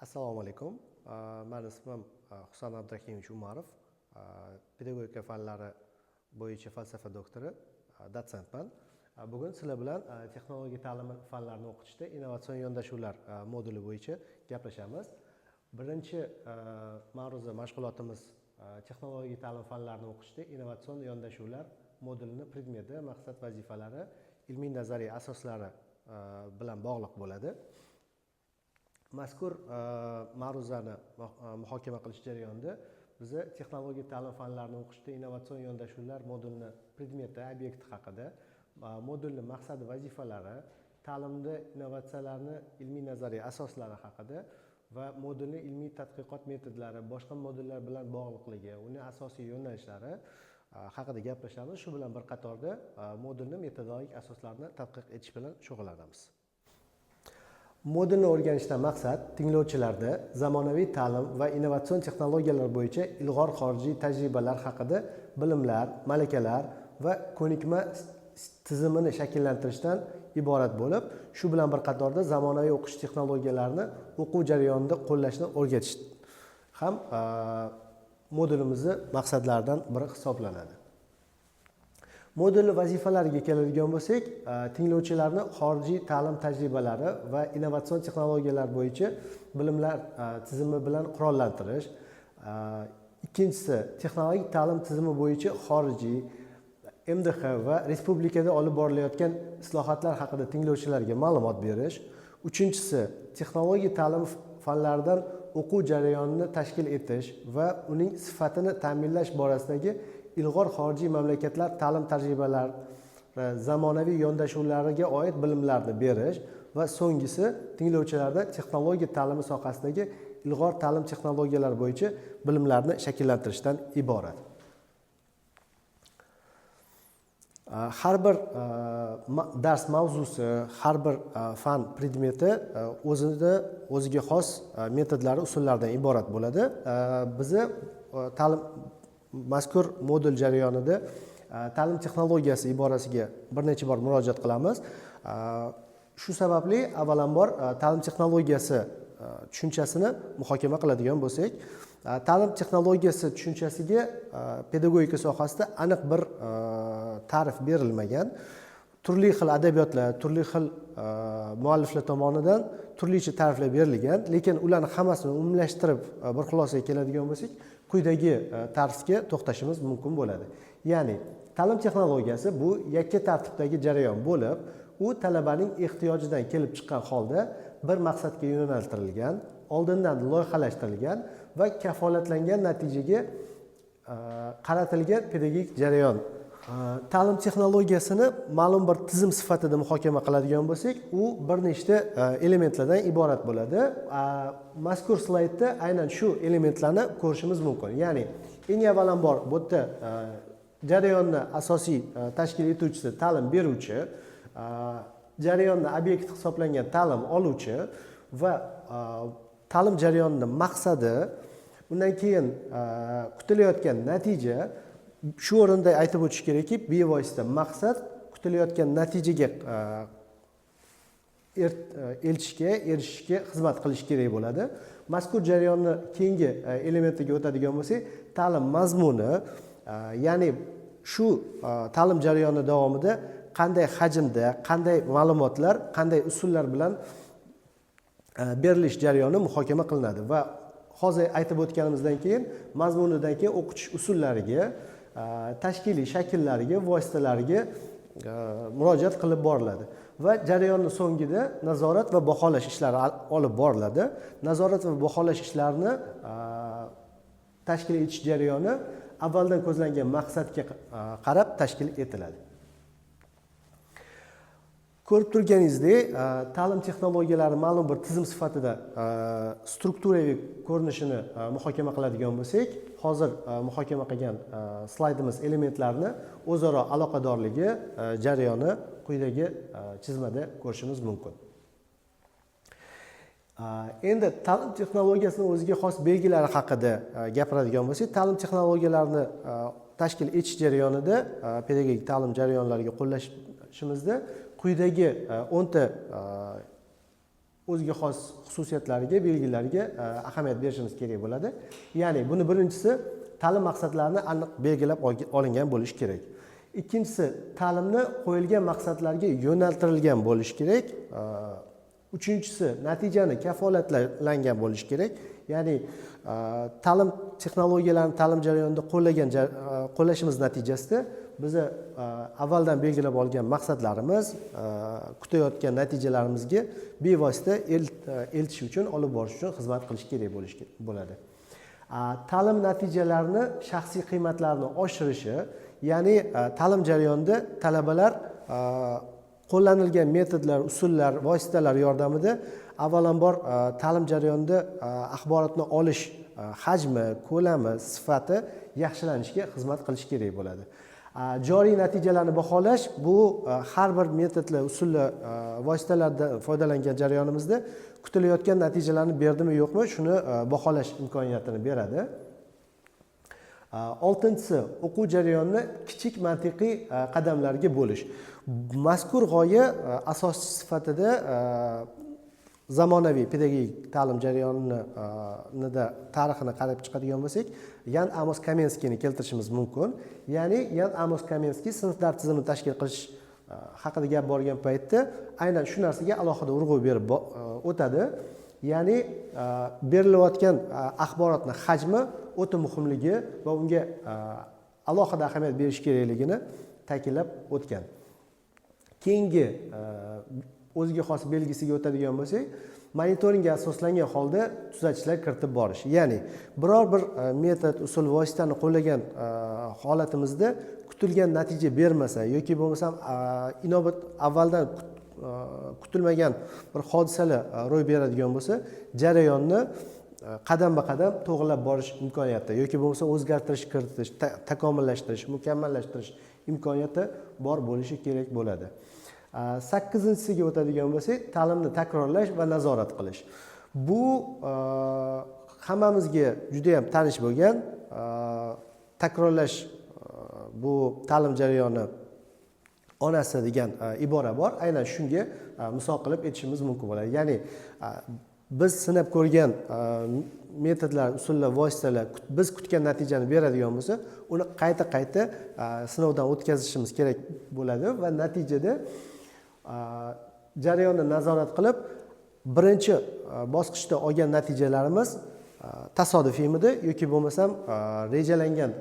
Assalomu alaykum. Meni ismim Husan Abdurahimович Umarov. Pedagogika fanlari bo'yicha falsafa doktori, dotsentman. Bugun sizlar bilan texnologiya ta'limi fanlarini o'qitishda innovatsion yondashuvlar moduli bo'yicha gaplashamiz. Birinchi ma'ruza mashg'ulotimiz texnologiya ta'lim fanlarini o'qitishda innovatsion yondashuvlar modulini predmeti, maqsad, vazifalari, ilmiy nazariy asoslari bilan bog'liq bo'ladi. Mazkur ma'ruzani muhokama qilish jarayonida biz texnologiya ta'lim fanlarini o'qitishda innovatsion yondashuvlar modulini predmeti, obyekti haqida, modulni maqsadi, vazifalari, ta'limda innovatsiyalarni ilmiy nazariy asoslari haqida va modulni ilmiy tadqiqot metodlari, boshqa modullar bilan bog'liqligi, uning asosiy yo'nalishlari haqida gaplashamiz. Shu bilan bir qatorda modulni metodologik asoslarini tadqiq etish bilan shug'ullanamiz. Modulni o'rganishdan maqsad tinglovchilarda zamonaviy ta'lim va innovatsion texnologiyalar bo'yicha ilg'or xorijiy tajribalar haqida bilimlar, malakalar va ko'nikma tizimini shakllantirishdan iborat bo'lib, shu bilan bir qatorda zamonaviy o'qish texnologiyalarini o'quv jarayonida qo'llashni o'rgatish ham modulimizni maqsadlaridan biri hisoblanadi. Modulni vazifalariga keladigan bo'lsak, tinglovchilarni xorijiy ta'lim tajribalari va innovatsion texnologiyalar bo'yicha bilimlar tizimi bilan qurollantirish. Ikkinchisi, texnologik ta'lim tizimi bo'yicha xorijiy, MDH va respublikada olib borilayotgan islohotlar haqida tinglovchilarga ma'lumot berish. Uchinchisi, texnologiya ta'lim fanlaridan o'quv jarayonini tashkil etish va uning sifatini ta'minlash borasidagi ilg'or xorijiy mamlakatlar ta'lim tajribalari, zamonaviy yondashuvlariga oid bilimlarni berish va so'nggisi tinglovchilarda texnologiya ta'limi sohasidagi ilg'or ta'lim texnologiyalari bo'yicha bilimlarni shakllantirishdan iborat. Har bir dars mavzusi, har bir fan predmeti o'ziga xos metodlari, usullaridan iborat bo'ladi. Bizni mazkur modul jarayonida ta'lim texnologiyasi iborasiga bir necha bor murojaat qilamiz. Shu sababli avvalambor ta'lim texnologiyasi tushunchasini muhokama qiladigan bo'lsak, ta'lim texnologiyasi tushunchasiga pedagogika sohasida aniq bir ta'rif berilmagan. Turli xil adabiyotlar, turli xil mualliflar tomonidan turlicha ta'riflar berilgan, lekin ularni hammasini umumlashtirib bir xulosaga keladigan bo'lsak, quyidagi ta'rifga to'xtashimiz mumkin bo'ladi. Ya'ni, ta'lim texnologiyasi bu yakka tartibdagi jarayon bo'lib, u talabaning ehtiyojidan kelib chiqqan holda bir maqsadga yo'naltirilgan, oldindan loyihalashtirilgan va kafolatlangan natijaga qaratilgan pedagogik jarayon. Ta'lim texnologiyasini ma'lum bir tizim sifatida muhokama qiladigan bo'lsak, u bir nechta elementlardan iborat bo'ladi. Mazkur slaydda aynan shu elementlarni ko'rishimiz mumkin. Ya'ni, eng avvalambor bu yerda jarayonni asosiy tashkil etuvchisi ta'lim beruvchi, jarayonni obyekti hisoblangan ta'lim oluvchi va ta'lim jarayonining maqsadi, undan keyin kutilayotgan natija. Shu o'rinda aytib o'tish kerakki, bevosita maqsad kutilayotgan natijaga erishishga xizmat qilish kerak bo'ladi. Mazkur jarayonni keyingi elementiga o'tadigan bo'lsak, ta'lim mazmuni, ya'ni shu ta'lim jarayoni davomida qanday hajmda, qanday ma'lumotlar, qanday usullar bilan berilish jarayoni muhokama qilinadi va hozir aytib o'tganimizdan keyin mazmunidan keyin o'qitish usullariga, tashkiliy shakllariga, vositalariga murojaat qilib boriladi va jarayonning so'ngida nazorat va baholash ishlari olib boriladi. Nazorat va baholash ishlarini tashkil etish jarayoni avvaldan ko'zlangan maqsadga qarab tashkil etiladi. Ko'rib turganingizdek, ta'lim texnologiyalari ma'lum bir tizim sifatida strukturaviy ko'rinishini muhokama qiladigan bo'lsak, hozir muhokama qilgan slaydimiz elementlarini o'zaro aloqadorligi jarayoni quyidagi chizmada ko'rishimiz mumkin. Endi ta'lim texnologiyasining o'ziga xos belgilari haqida gapiradigan bo'lsak, ta'lim texnologiyalarini tashkil etish jarayonida pedagogik ta'lim jarayonlariga qo'llashimizda quyidagi 10 ta o'ziga xos xususiyatlariga, belgilariga ahamiyat berishimiz kerak bo'ladi. Ya'ni buni birinchisi ta'lim maqsadlarini aniq belgilab olingan bo'lishi kerak. Ikkinchisi ta'limni qo'yilgan maqsadlarga yo'naltirilgan bo'lishi kerak. Uchinchisi natijani kafolatlangan bo'lishi kerak. Ya'ni ta'lim texnologiyalarini ta'lim jarayonida qo'llashimiz natijasida bizni avvaldan belgilab olgan maqsadlarimiz, kutayotgan natijalarimizga bevosita eltish uchun, olib borish uchun xizmat qilish kerak bo'ladi. Ta'lim natijalarini shaxsiy qiymatlarini oshirishi, ya'ni ta'lim jarayonida talabalar qo'llanilgan metodlar, usullar, vositalar yordamida avvalambor ta'lim jarayonida axborotni olish hajmi, ko'lami, sifati yaxshilanishiga xizmat qilish kerak bo'ladi. Joriy natijalarni baholash bu har bir metodlar, usullar, vositalardan foydalangan jarayonimizda kutilayotgan natijalarni berdimi, yo'qmi, shuni baholash imkoniyatini beradi. Oltinchisi, o'quv jarayonini kichik mantiqiy qadamlarga bo'lish. Mazkur g'oya asoschisi sifatida zamonaviy pedagogik ta'lim jarayonida tarixini qarab chiqadigan bo'lsak, Yan Amos Komenskiyni keltirishimiz mumkin. Ya'ni Yan Amos Komenskiy sinflar tizimini tashkil qilish haqida gap borgan paytda aynan shu narsaga alohida urg'u berib o'tadi. Ya'ni berilayotgan axborotning hajmi o'ta muhimligi va unga alohida ahamiyat berish kerakligini ta'kidlab o'tgan. Keyingi o'ziga xos belgisiga o'tadigan bo'lsak, monitoringga asoslangan holda tuzatishlar kiritib borish. Ya'ni biror bir metod, usul, vositani qo'llagan holatimizda kutilgan natija bermasa yoki bo'lmasam inobat avvaldan kutilmagan bir hodisalar ro'y beradigan bo'lsa, jarayonni qadam-qadam to'g'rilab borish imkoniyati yoki bo'lmasa o'zgartirish, kiritish, takomillashtirish, mukammallashtirish imkoniyati bor bo'lishi kerak bo'ladi. 8-inchisiga o'tadigan bo'lsak, ta'limni takrorlash va nazorat qilish. Bu hammamizga juda ham tanish bo'lgan takrorlash, bu ta'lim jarayoni onasi degan ibora bor. Aynan shunga misol qilib aytishimiz mumkin bo'ladi. Ya'ni biz sinab ko'rgan metodlar, usullar, vositalar biz kutgan natijani beradigan bo'lsa, uni qayta sinovdan o'tkazishimiz kerak bo'ladi va natijada jarayonni nazorat qilib, birinchi bosqichda olgan natijalarimiz tasodifiymidi yoki bo'lmasam rejalangan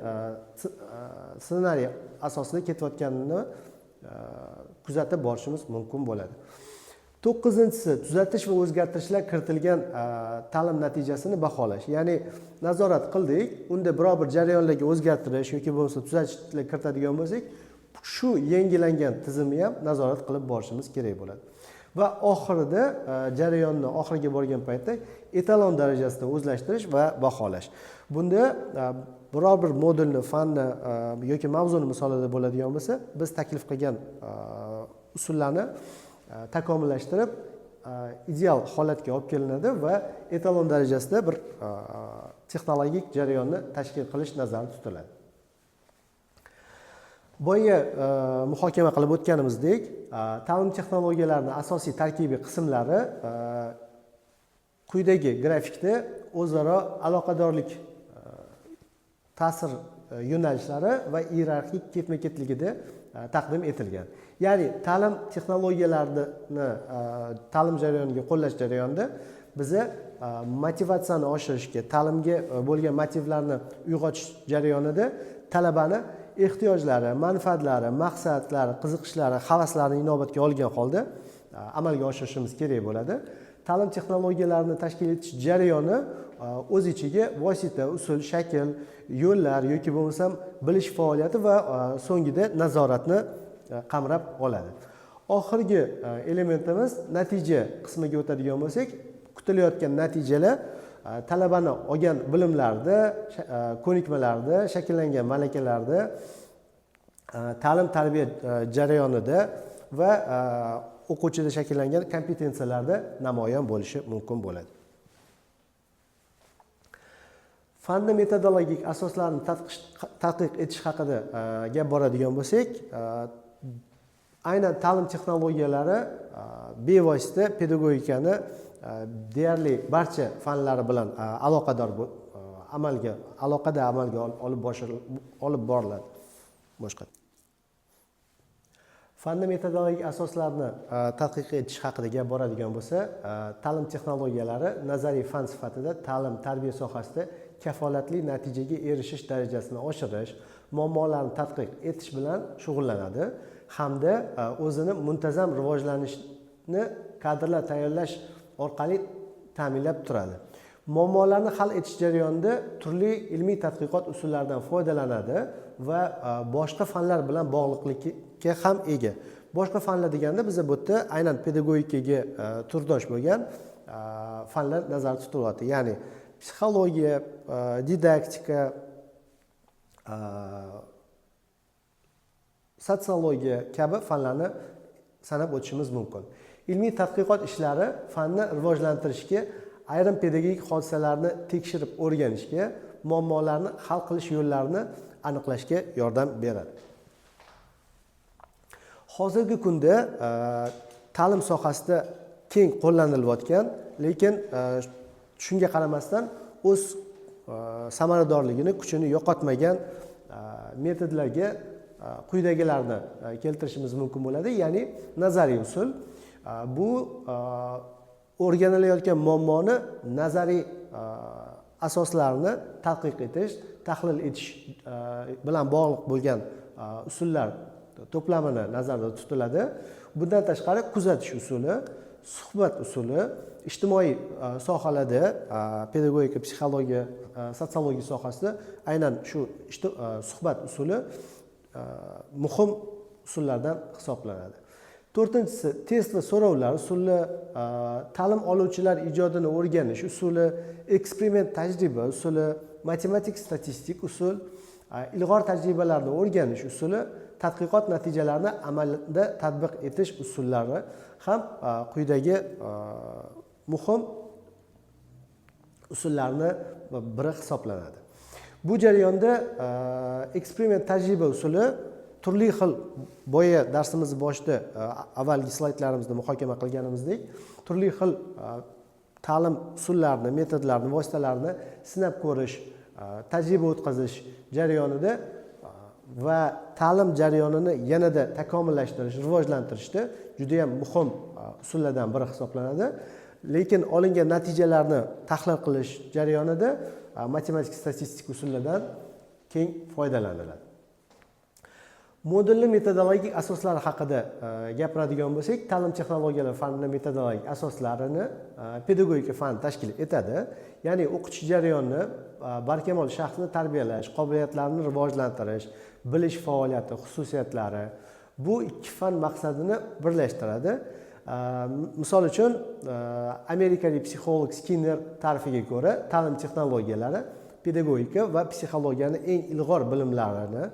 ssenariy asosida ketayotganini kuzatib borishimiz mumkin bo'ladi. 9-inchisi tuzatish va o'zgartirishlar kiritilgan ta'lim natijasini baholash. Ya'ni nazorat qildik, unda biror bir jarayonlarga o'zgartirish yoki bo'lmasa tuzatishlar kiritadigan bo'lsak, shu yangilangan tizimni ham nazorat qilib borishimiz kerak bo'ladi. Va oxirida jarayonni oxiriga borgan paytda etalon darajasida o'zlashtirish va baholash. Bunda biror bir modulni, fanni yoki mavzuni misolida bo'ladigan bo'lsa, biz taklif qilgan usullarni takomillashtirib ideal holatga olib kelinadi va etalon darajasida bir texnologik jarayonni tashkil qilish nazarda tutiladi. Boya muhokama qilib o'tganimizdek, ta'lim texnologiyalarining asosiy tarkibiy qismlari quyidagi grafikda o'zaro aloqadorlik ta'sir yo'nalishlari va iyerarxik ketma-ketligida taqdim etilgan. Ya'ni ta'lim texnologiyalarini ta'lim jarayoniga qo'llash jarayonida biza motivatsiyani oshirishga, ta'limga bo'lgan motivlarni uyg'otish jarayonida talabani ehtiyojlari, manfaatlari, maqsadlari, qiziqishlari, havaslarini inobatga olgan holda amalga oshirishimiz kerak bo'ladi. Ta'lim texnologiyalarini tashkil etish jarayoni o'z ichiga vosita, usul, shakl, yo'llar yoki bo'lmasam bilish faoliyati va so'ngida nazoratni qamrab oladi. Oxirgi elementimiz natija qismiga o'tadigan bo'lsak, kutilayotgan natijalar talabani olgan bilimlarda, ko'nikmalarda, shakllangan malakalarda, ta'lim-tarbiya jarayonida va o'quvchida shakllangan kompetensiyalarda namoyon bo'lishi mumkin bo'ladi. Fanni metodologik asoslarini tadqiq etish haqida gap boradigan bo'lsak, aynan ta'lim texnologiyalari bevosita pedagogikani deyarli barcha fanlari bilan aloqada amalga olib boriladi. Boshqa fanni metodologik asoslarini tadqiq etish haqida gap boradigan bo'lsa, ta'lim texnologiyalari nazariy fan sifatida ta'lim-tarbiya sohasida kafolatli natijaga erishish darajasini oshirish, muammolarni tadqiq etish bilan shug'ullanadi hamda o'zini muntazam rivojlanishni kadrlar tayyorlash orqali ta'minlab turadi. Muammolarni hal etish jarayonida turli ilmiy tadqiqot usullaridan foydalanadi va boshqa fanlar bilan bog'liqlikka ham ega. Boshqa fanlar deganda biz bu yerda aynan pedagogikaga turdosh bo'lgan fanlar nazarda tutilyapti. Ya'ni psixologiya, didaktika, sotsiologiya kabi fanlarni sanab o'tishimiz mumkin. Ilmiy tadqiqot ishlari fanni rivojlantirishga, ayrim pedagogik hodisalarni tekshirib o'rganishga, muammolarni hal qilish yo'llarini aniqlashga yordam beradi. Hozirgi kunda ta'lim sohasida keng qo'llanilayotgan, lekin shunga qaramasdan o'z samaradorligini, kuchini yo'qotmagan metodlarga quyidagilarni keltirishimiz mumkin bo'ladi. Ya'ni nazariy usul. Bu o'rganilayotgan muammoni nazariy asoslarini tadqiq etish, tahlil etish bilan bog'liq bo'lgan usullar to'plamini nazarda tutiladi. Bundan tashqari kuzatish usuli, suhbat usuli, ijtimoiy sohalarda, pedagogika, psixologiya, sotsiologiya sohasida aynan shu suhbat usuli muhim usullardan hisoblanadi. To'rtinchisi test va so'rovlar usuli, ta'lim oluvchilar ijodini o'rganish usuli, eksperiment tajriba usuli, matematik statistik usul, ilg'or tajribalarni o'rganish usuli, tadqiqot natijalarini amalda tatbiq etish usullari ham quyidagi muhim usullarni biri hisoblanadi. Bu jarayonda eksperiment tajriba usuli turli xil, boya darsimiz boshida avvalgi slaydlarimizda muhokama qilganimizdek, turli xil ta'lim usullarini, metodlarini, vositalarini sinab ko'rish, tajriba o'tkazish jarayonida va ta'lim jarayonini yanada takomillashtirish, rivojlantirishda juda ham muhim usullardan biri hisoblanadi. Lekin olingan natijalarni tahlil qilish jarayonida matematik statistik usullardan keng foydalaniladi. Modulli metodologik asoslari haqida gapiradigan bo'lsak, ta'lim texnologiyalari fanining metodologik asoslarini pedagogika fani tashkil etadi. Ya'ni o'qitish jarayonini barkamol shaxsni tarbiyalash, qobiliyatlarini rivojlantirish, bilish faoliyati, xususiyatlari bu ikki fan maqsadini birlashtiradi. Misol uchun, amerikalik psixolog Skinner ta'rifiga ko'ra, ta'lim texnologiyalari pedagogika va psixologiyani eng ilg'or bilimlarini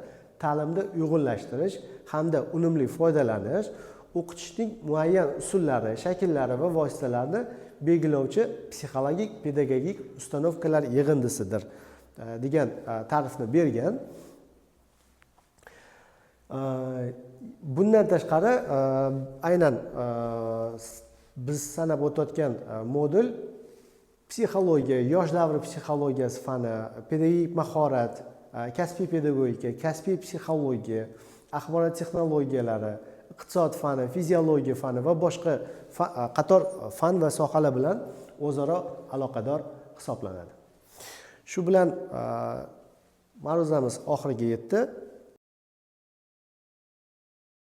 ta'limda uyg'unlashtirish hamda unumli foydalanish, o'qitishning muayyan usullari, shakllari va vositalarini belgilovchi psixologik pedagogik ustanovkalar yig'indisidir degan ta'rifni bergan. Bundan tashqari, aynan biz sanab o'tayotgan modul psixologiya, yosh davri psixologiyasi fani, pedagogik mahorat, kasbiy pedagogika, kasbiy psixologiya, axborot texnologiyalari, iqtisod fani, fiziologiya fani va boshqa qator fan va sohalar bilan o'zaro aloqador hisoblanadi. Shu bilan ma'ruzamiz oxiriga yetdi.